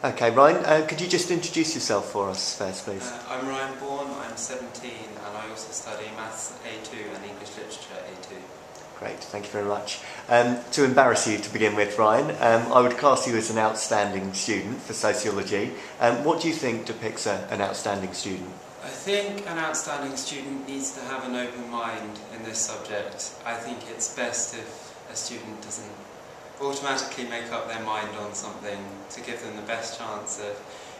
Okay, Ryan, could you just introduce yourself for us first, please? I'm Ryan Bourne, I'm 17 and I also study Maths A2 and English Literature A2. Great, thank you very much. To embarrass you to begin with, Ryan, I would class you as an outstanding student for Sociology. What do you think depicts an outstanding student? I think an outstanding student needs to have an open mind in this subject. I think it's best if a student doesn't automatically make up their mind on something, to give them the best chance of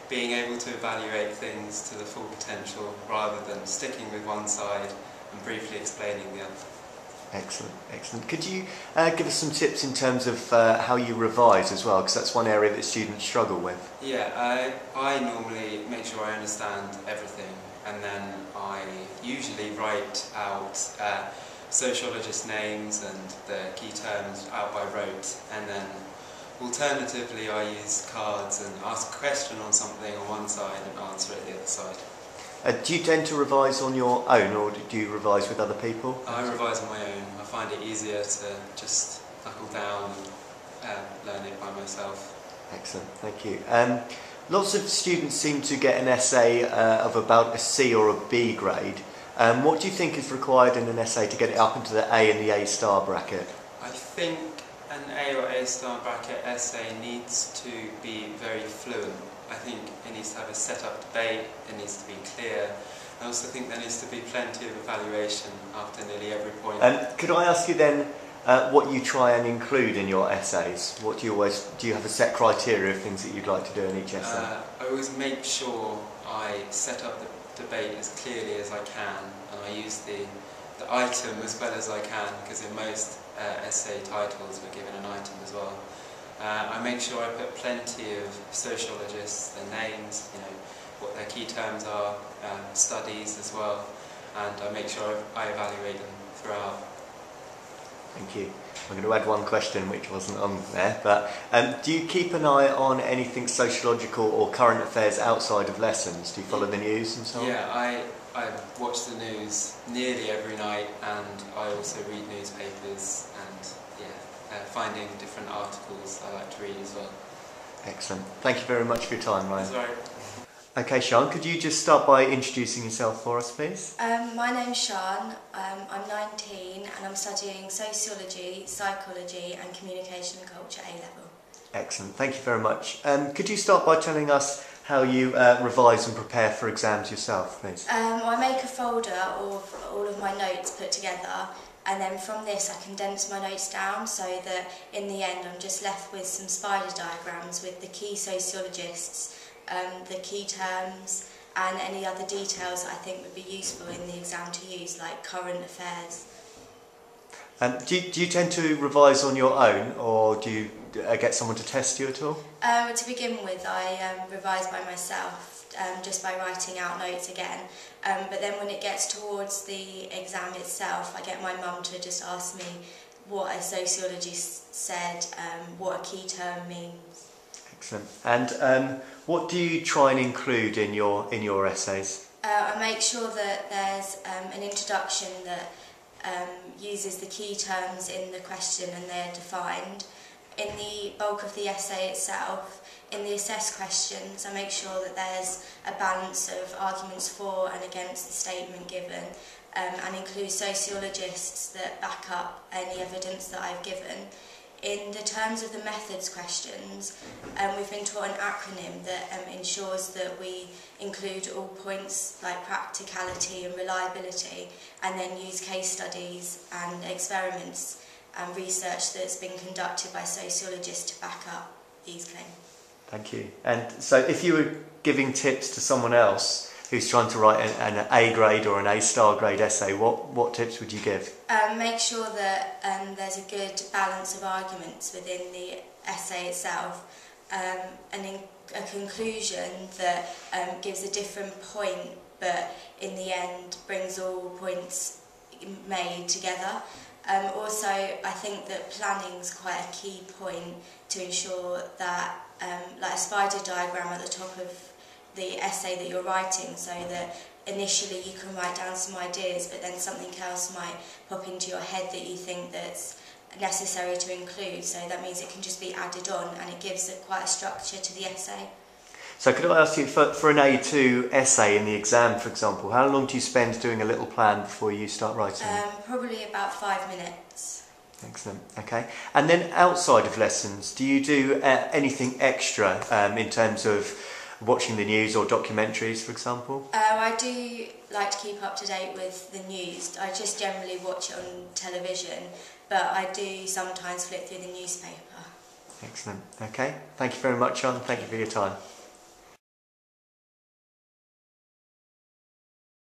being able to evaluate things to the full potential rather than sticking with one side and briefly explaining the other. Excellent, excellent. Could you give us some tips in terms of how you revise as well, because that's one area that students struggle with? Yeah, I normally make sure I understand everything, and then I usually write out sociologist names and the key terms out by rote, and then alternatively I use cards and ask a question on something on one side and answer it the other side. Do you tend to revise on your own, or do you revise with other people? I revise on my own. I find it easier to just knuckle down and learn it by myself. Excellent, thank you. Lots of students seem to get an essay of about a C or a B grade. What do you think is required in an essay to get it up into the A and the A star bracket? I think an A or A star bracket essay needs to be very fluent. I think it needs to have a set-up debate, it needs to be clear. I also think there needs to be plenty of evaluation after nearly every point. Could I ask you then what you try and include in your essays? What do you have a set criteria of things that you'd like to do in each essay? I always make sure I set up the debate as clearly as I can, and I use the item as well as I can, because in most essay titles we're given an item as well. I make sure I put plenty of sociologists, their names, what their key terms are, studies as well, and I make sure I evaluate them throughout. Thank you. I'm going to add one question which wasn't on there, but do you keep an eye on anything sociological or current affairs outside of lessons? Do you follow the news and so on? Yeah, I watch the news nearly every night, and I also read newspapers and finding different articles I like to read as well. Excellent. Thank you very much for your time, Ryan. That's right. Okay, Sian, could you just start by introducing yourself for us, please? My name's Sian, I'm 19 and I'm studying Sociology, Psychology and Communication and Culture A-level. Excellent, thank you very much. Could you start by telling us how you revise and prepare for exams yourself, please? I make a folder of all of my notes put together, and then from this I condense my notes down so that in the end I'm just left with some spider diagrams with the key sociologists, the key terms and any other details I think would be useful in the exam to use, like current affairs. Do you tend to revise on your own, or do you get someone to test you at all? To begin with, I revise by myself, just by writing out notes again. But then when it gets towards the exam itself, I get my mum to just ask me what a sociologist said, what a key term means. Excellent. And what do you try and include in your essays? I make sure that there's an introduction that uses the key terms in the question and they're defined. In the bulk of the essay itself, in the assess questions, I make sure that there's a balance of arguments for and against the statement given, and include sociologists that back up any evidence that I've given. In the terms of the methods questions, we've been taught an acronym that ensures that we include all points like practicality and reliability, and then use case studies and experiments and research that's been conducted by sociologists to back up these claims. Thank you. And so if you were giving tips to someone else who's trying to write an A grade or an A star grade essay, what tips would you give? Make sure that there's a good balance of arguments within the essay itself, and in a conclusion that gives a different point but in the end brings all points made together. Also, I think that planning is quite a key point to ensure that, like a spider diagram at the top of the essay that you're writing, so that initially you can write down some ideas, but then something else might pop into your head that you think that's necessary to include. So that means it can just be added on, and it gives quite a structure to the essay. So could I ask you, for an A2 essay in the exam, for example, how long do you spend doing a little plan before you start writing? Probably about 5 minutes. Excellent, okay. And then outside of lessons, do you do anything extra in terms of watching the news or documentaries, for example? I do like to keep up to date with the news. I just generally watch it on television, but I do sometimes flip through the newspaper. Excellent, okay. Thank you very much, John. Thank you for your time.